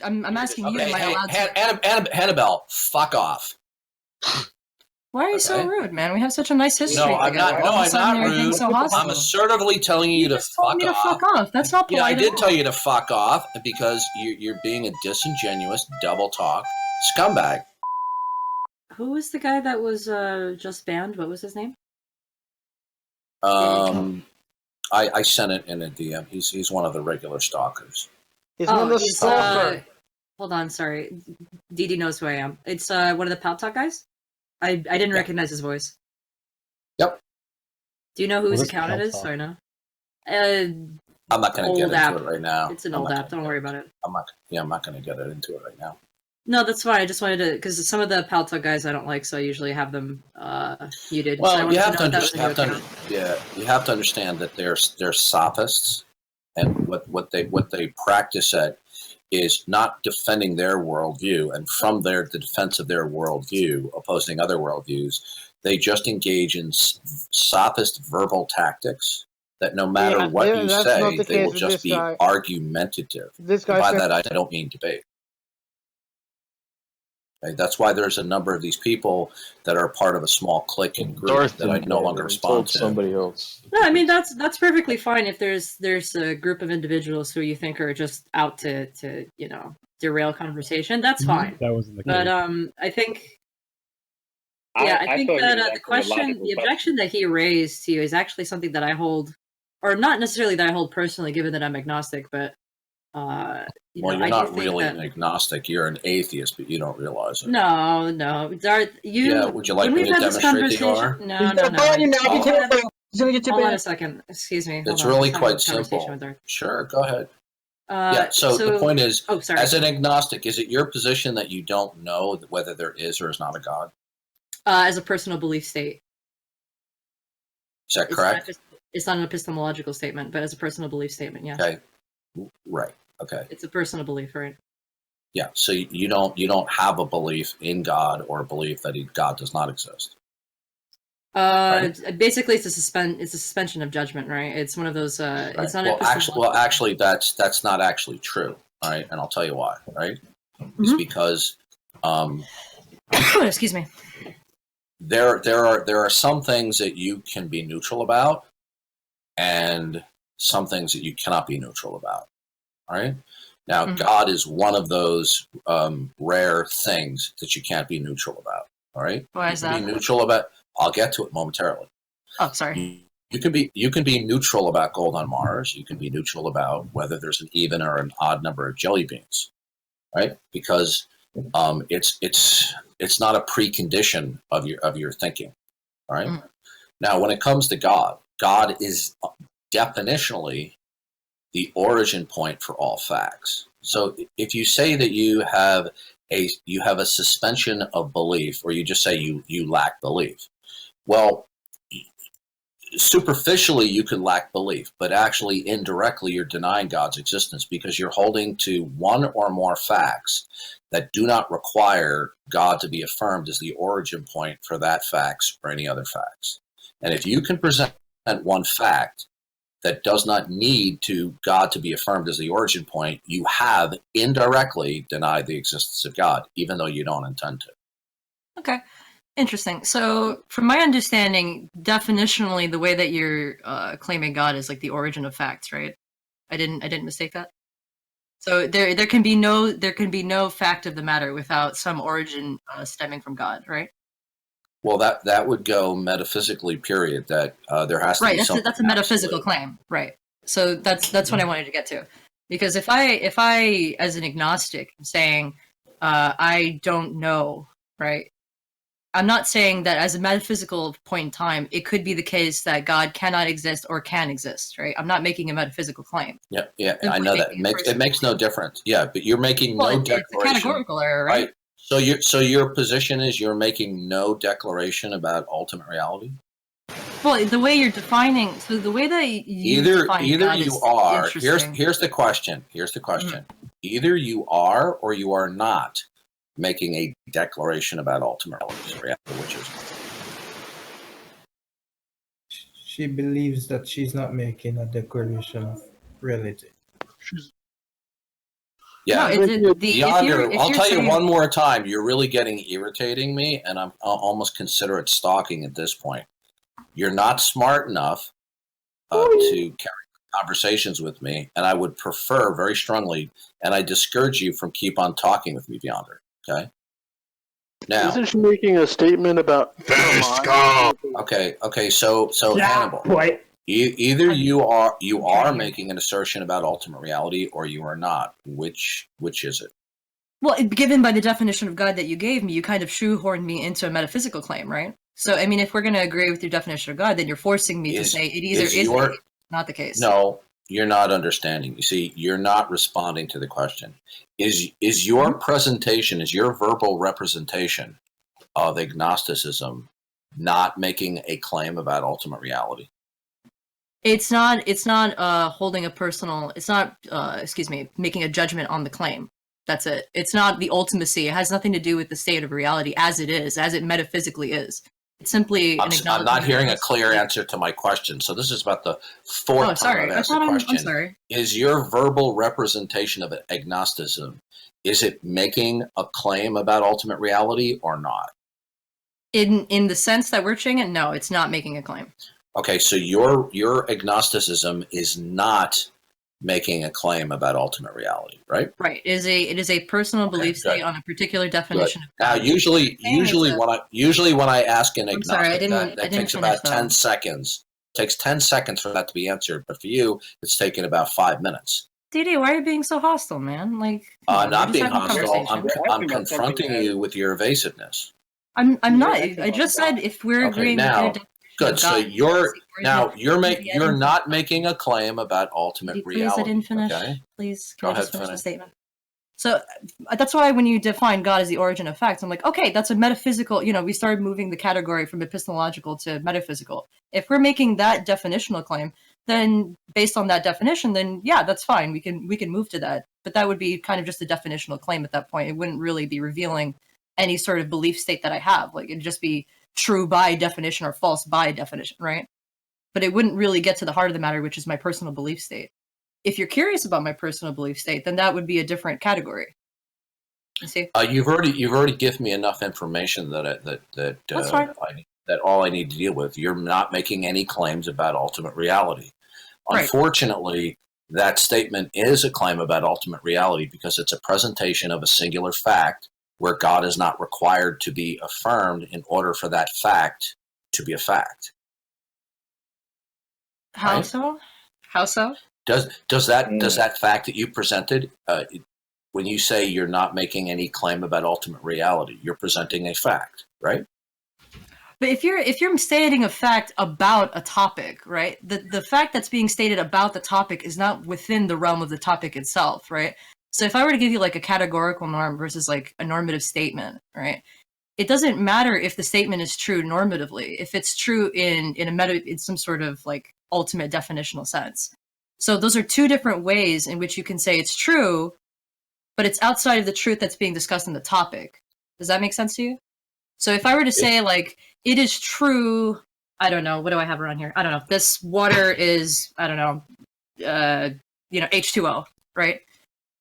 I'm asking you, Okay, am I allowed to... Hannibal, fuck off. Why are you so rude, man? We have such a nice history. No, I'm not. No, I'm not rude. So I'm assertively telling you to fuck me to fuck off. That's not polite. I did tell you to fuck off because you're being a disingenuous, double talk scumbag. Who was the guy that was just banned? What was his name? I sent it in a DM. He's one of the regular stalkers. He's one of the stalker. Hold on, sorry. Didi knows who I am. It's one of the Pal Talk guys. I didn't recognize his voice. Yep. Do you know whose account it is? Or no? I'm not going to get into it right now. It's an old app. Don't worry about it. I'm not going to get into it right now. No, that's fine. I just wanted to, because some of the Pal Talk guys I don't like, so I usually have them muted. Well, so you have to understand that they're sophists, and what they practice at is not defending their worldview, and from the defense of their worldview, opposing other worldviews, they just engage in sophist verbal tactics that no matter what you say, they will just be argumentative. By that, I don't mean debate. Okay? That's why there's a number of these people that are part of a small clique and group that I no longer respond to. Somebody else. No, I mean that's perfectly fine if there's a group of individuals who you think are just out to derail conversation. That's fine. That wasn't the case. But I think. Yeah, I think that the objection that he raised to you is actually something that I hold, or not necessarily that I hold personally, given that I'm agnostic, but you're not really an agnostic. You're an atheist, but you don't realize it. No, Darth, would you like me to demonstrate that you are? No. Hold on a second. Excuse me. It's really quite simple. Sure, go ahead. So the point is, as an agnostic, is it your position that you don't know whether there is or is not a God? As a personal belief state. Is that correct? It's not an epistemological statement, but as a personal belief statement, yeah. Okay. Right. Okay. It's a personal belief, right? Yeah. So you don't have a belief in God or a belief that God does not exist. Right? Basically, it's a suspension of judgment, right? It's one of those. Right. It's not. Actually, that's not actually true. All right, and I'll tell you why. Right? Mm-hmm. It's because. Excuse me. There are some things that you can be neutral about, and some things that you cannot be neutral about. All right. Now, God is one of those rare things that you can't be neutral about. All right. Why is that? Be neutral about. I'll get to it momentarily. Oh, sorry. You can be neutral about gold on Mars. You can be neutral about whether there's an even or an odd number of jelly beans, right? Because it's not a precondition of your thinking. All right. Now, when it comes to God, God is definitionally the origin point for all facts. So if you say that you have a suspension of belief, or you just say you lack belief, well, superficially you can lack belief, but actually indirectly you're denying God's existence because you're holding to one or more facts that do not require God to be affirmed as the origin point for that facts or any other facts. And if you can present one fact that does not need God to be affirmed as the origin point, you have indirectly denied the existence of God, even though you don't intend to. Okay. Interesting. So, from my understanding, definitionally, the way that you're claiming God is like the origin of facts, right? I didn't mistake that. So there can be no fact of the matter without some origin stemming from God, right? Well, that would go metaphysically. Period. That there has to be something. That's a metaphysical claim, right? So that's what I wanted to get to, because if I as an agnostic am saying I don't know, right? I'm not saying that as a metaphysical point in time, it could be the case that God cannot exist or can exist, right? I'm not making a metaphysical claim. Yeah, I know that. It makes no difference. Yeah, but you're making no declaration. It's a categorical error, right? So your position is you're making no declaration about ultimate reality? Well, the way you're defining, so the way that you define God you is are. Interesting. Here's the question. Mm-hmm. Either you are or you are not making a declaration about ultimate reality, which is. She believes that she's not making a declaration of reality. Yeah, Yonder, if I'll you're tell you saying, one more time. You're really getting irritating me, and I'll almost consider it stalking at this point. You're not smart enough to carry conversations with me, and I would prefer very strongly, and I discourage you from keep on talking with me, Yonder. Okay. Now, Isn't she making a statement about okay. So Hannibal, either you are making an assertion about ultimate reality, or you are not. Which is it? well, given by the definition of God that you gave me, you kind of shoehorned me into a metaphysical claim, right? So, I mean, if we're going to agree with your definition of God, then you're forcing me to say it either is or is not the case. No, you're not understanding. You see, you're not responding to the question. Is your presentation, is your verbal representation of agnosticism not making a claim about ultimate reality? It's not holding a personal, it's not, making a judgment on the claim. That's it. It's not the ultimacy. It has nothing to do with the state of reality as it is, as it metaphysically is. It's simply an acknowledgement. I'm not hearing a clear answer to my question. So this is about the fourth time I've asked the question. I'm sorry. Is your verbal representation of agnosticism, is it making a claim about ultimate reality or not? In the sense that we're saying it, no, it's not making a claim. Okay, so your agnosticism is not making a claim about ultimate reality, right? Right. It is a personal belief state on a particular definition of God. Now, usually when I ask an agnostic, that takes about 10 seconds. It takes 10 seconds for that to be answered, but for you, it's taken about 5 minutes. DD, why are you being so hostile, man? Like, I'm not being hostile. I'm confronting you with your evasiveness. I'm not. I just said if we're agreeing with your definition. Good. So you're not making a claim about ultimate reality. Please, I didn't finish. Okay? Please, can I just finish the statement? So that's why when you define God as the origin of facts, I'm like, okay, that's a metaphysical. We started moving the category from epistemological to metaphysical. If we're making that definitional claim, then based on that definition, then yeah, that's fine. We can move to that. But that would be kind of just a definitional claim at that point. It wouldn't really be revealing any sort of belief state that I have. Like, it'd just be true by definition or false by definition, right? But it wouldn't really get to the heart of the matter, which is my personal belief state. If you're curious about my personal belief state, then that would be a different category. You see? You've already given me enough information that all I need to deal with. You're not making any claims about ultimate reality. Right. Unfortunately, that statement is a claim about ultimate reality because it's a presentation of a singular fact where God is not required to be affirmed in order for that fact to be a fact. How so? How so? Does that fact that you presented, when you say you're not making any claim about ultimate reality, you're presenting a fact, right? But if you're stating a fact about a topic, right? The fact that's being stated about the topic is not within the realm of the topic itself, right? So if I were to give you like a categorical norm versus like a normative statement, right? It doesn't matter if the statement is true normatively, if it's true in some sort of like ultimate definitional sense. So those are two different ways in which you can say it's true, but it's outside of the truth that's being discussed in the topic. Does that make sense to you? So if I were to say like, it is true, I don't know, what do I have around here? I don't know. This water is, I don't know, H2O, right?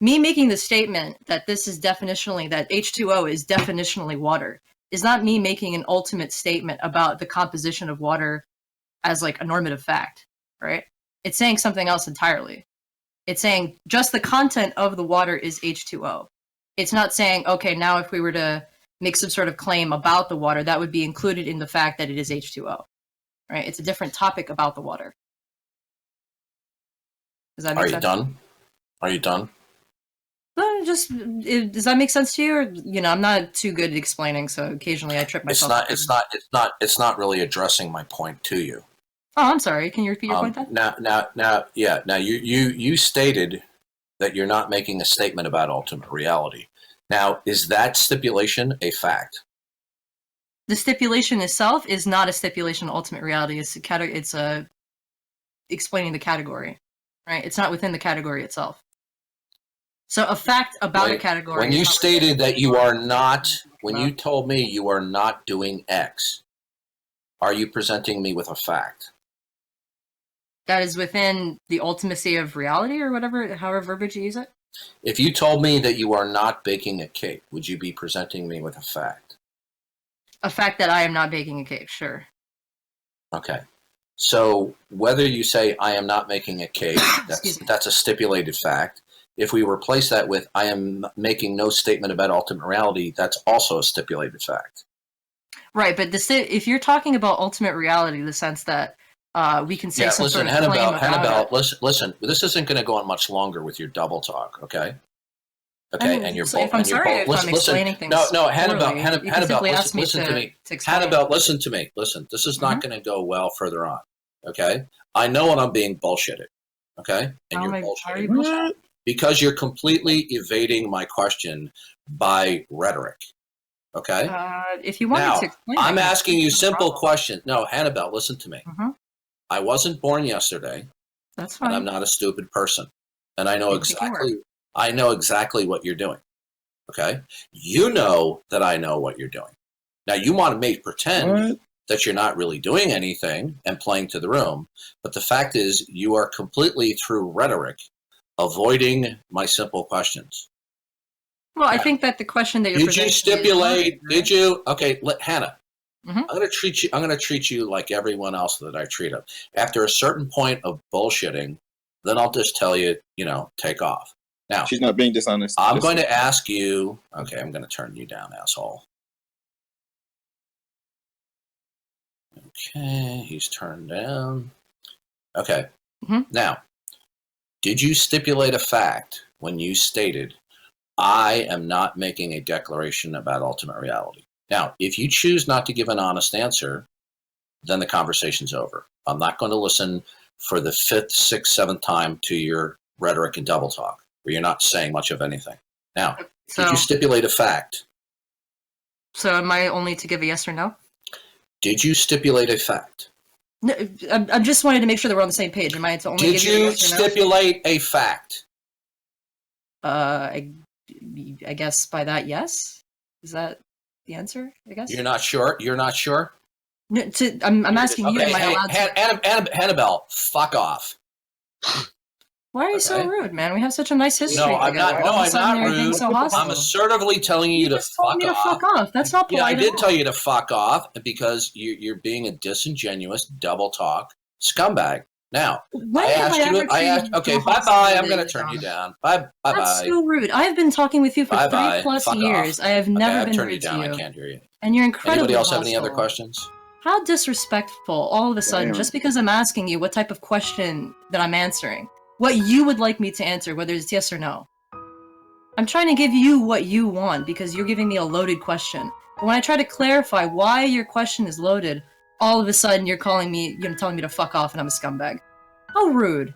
Me making the statement that this is definitionally, that H2O is definitionally water, is not me making an ultimate statement about the composition of water as like a normative fact, right? It's saying something else entirely. It's saying just the content of the water is H2O. It's not saying, okay, now if we were to make some sort of claim about the water, that would be included in the fact that it is H2O, right? It's a different topic about the water. Does that make sense? Are you done? Does that make sense to you? Or, I'm not too good at explaining, so occasionally I trip myself. It's not really addressing my point to you. Oh, I'm sorry. Can you repeat your point then? Now, you stated that you're not making a statement about ultimate reality. Now, is that stipulation a fact? The stipulation itself is not a stipulation of ultimate reality. It's explaining the category, right? It's not within the category itself. So a fact about a category. When you stated that you are not, when you told me you are not doing X, are you presenting me with a fact? That is within the ultimacy of reality or whatever, however verbiage you use it? If you told me that you are not baking a cake, would you be presenting me with a fact? A fact that I am not baking a cake, sure. Okay. So whether you say I am not making a cake, that's a stipulated fact. If we replace that with I am making no statement about ultimate reality, that's also a stipulated fact. Right, but if you're talking about ultimate reality, in the sense that we can say some sort of claim about it. Listen, this isn't going to go on much longer with your double talk, okay? Okay, I mean, and you're so both. if I'm sorry if I'm explaining things Hannibal, listen to me. Hannibal, listen to me. Listen, this is not going to go well further on, okay? I know when I'm being bullshitted, okay? And you're bullshitting. Because you're completely evading my question by rhetoric, okay? If you want me to explain, I'm asking you simple questions. No, Hannibal, listen to me. I wasn't born yesterday. That's fine. And I'm not a stupid person. And I know exactly what you're doing. Okay? You know that I know what you're doing. Now you want to make pretend that you're not really doing anything and playing to the room, but the fact is you are completely through rhetoric avoiding my simple questions. Well, I think that the question that you're did you stipulate? Did you? Okay, Hannah. I'm going to treat you like everyone else that I treat them. After a certain point of bullshitting, then I'll just tell you, take off. Now she's not being dishonest. I'm going to ask you. Okay, I'm going to turn you down, asshole. Okay, he's turned down. Okay. Now, did you stipulate a fact when you stated, I am not making a declaration about ultimate reality? Now, if you choose not to give an honest answer, then the conversation's over. I'm not going to listen for the 5th, 6th, 7th time to your rhetoric and double talk, where you're not saying much of anything. Now, did you stipulate a fact? So am I only to give a yes or no? Did you stipulate a fact? No, I just wanted to make sure that we're on the same page. Am I to only give you a yes or no? Did you stipulate a fact? I guess by that, yes. Is that the answer? I guess you're not sure. You're not sure. No, I'm asking you. Am I allowed to? Hannibal, fuck off. Why are you so rude, man? We have such a nice history. No, I'm not. No, I'm not rude. So I'm assertively telling you to fuck off. That's not polite. Yeah, I did tell you to fuck off because you're being a disingenuous, double talk scumbag. Now, I asked. Okay, bye bye. I'm going to turn you down. Bye. That's so rude. I've been talking with you for 3+ years. I have never been rude to you. I can't hear you. And you're incredibly. Anybody else have any other questions? How disrespectful! All of a sudden, just because I'm asking you what type of question that I'm answering, what you would like me to answer, whether it's yes or no. I'm trying to give you what you want because you're giving me a loaded question. But when I try to clarify why your question is loaded, all of a sudden you're telling me to fuck off and I'm a scumbag. How rude.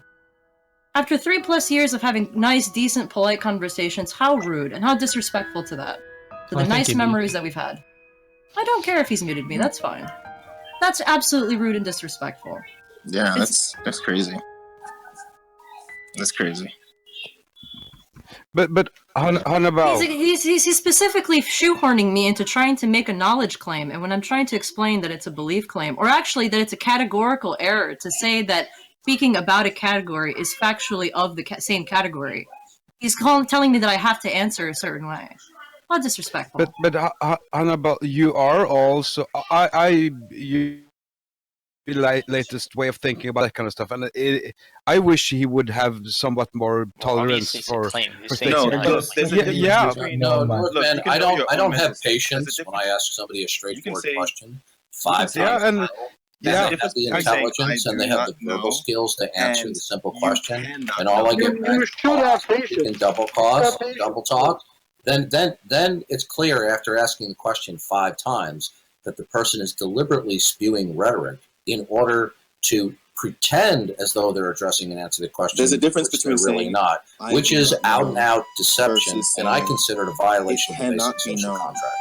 After 3+ years of having nice, decent, polite conversations, how rude and how disrespectful to that. To the nice memories that we've had. I don't care if he's muted me, that's fine. That's absolutely rude and disrespectful. Yeah, that's crazy. That's crazy. But Hannibal, he's specifically shoehorning me into trying to make a knowledge claim, and when I'm trying to explain that it's a belief claim, or actually that it's a categorical error to say that speaking about a category is factually of the same category, he's telling me that I have to answer a certain way. How disrespectful. But Hannibal, you are also you latest way of thinking about that kind of stuff, and I wish he would have somewhat more tolerance for things. No, man, I don't have patience when I ask somebody a straightforward question 5 times. They have the intelligence and they have the verbal skills to answer the simple question, and all I get in double talk. Then it's clear after asking the question 5 times that the person is deliberately spewing rhetoric in order to pretend as though they're addressing and answering the question. There's a difference between they're really not, which is out and out deception, and I consider it a violation of the basic social contract.